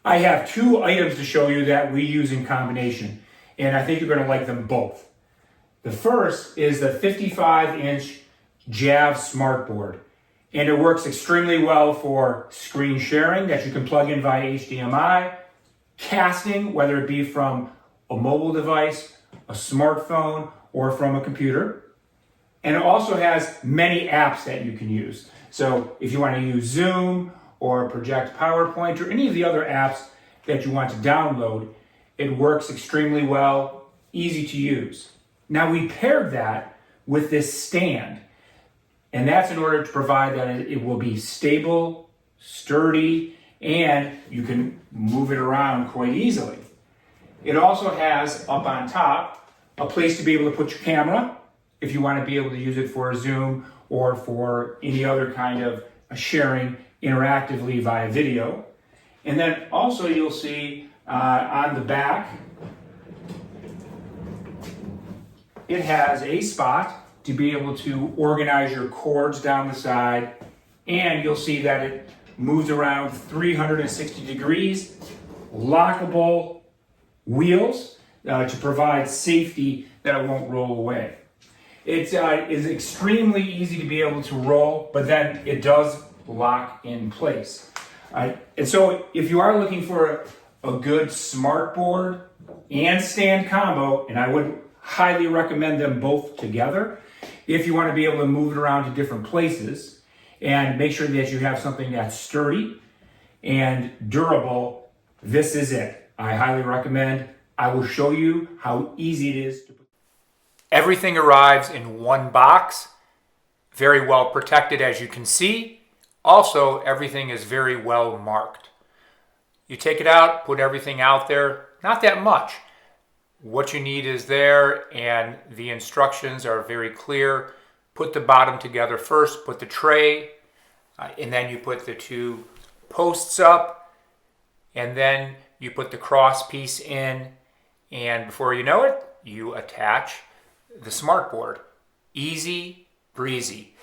I have two items to show you that we use in combination, and I think you're going to like them both. The first is the 55-inch Jav Smartboard, and it works extremely well for screen sharing that you can plug in via HDMI, casting, whether it be from a mobile device, a smartphone, or from a computer. And it also has many apps that you can use. So if you want to use Zoom or project PowerPoint or any of the other apps that you want to download, it works extremely well, easy to use. Now we paired that with this stand, and that's in order to provide that it will be stable, sturdy, and you can move it around quite easily. It also has up on top a place to be able to put your camera if you want to be able to use it for a Zoom or for any other kind of sharing interactively via video. And then also you'll see on the back, it has a spot to be able to organize your cords down the side, and you'll see that it moves around 360 degrees, lockable wheels to provide safety that it won't roll away. It is extremely easy to be able to roll, but then it does lock in place. And so if you are looking for a good smartboard and stand combo, and I would highly recommend them both together, if you want to be able to move it around to different places and make sure that you have something that's sturdy and durable, this is it. I highly recommend. I will show you how easy it is to put. Everything arrives in one box, very well protected as you can see. Also, everything is very well marked. You take it out, put everything out there, not that much. What you need is there, and the instructions are very clear. Put the bottom together first, put the tray, and then you put the two posts up, and then you put the cross piece in, and before you know it, you attach the smartboard. Easy breezy.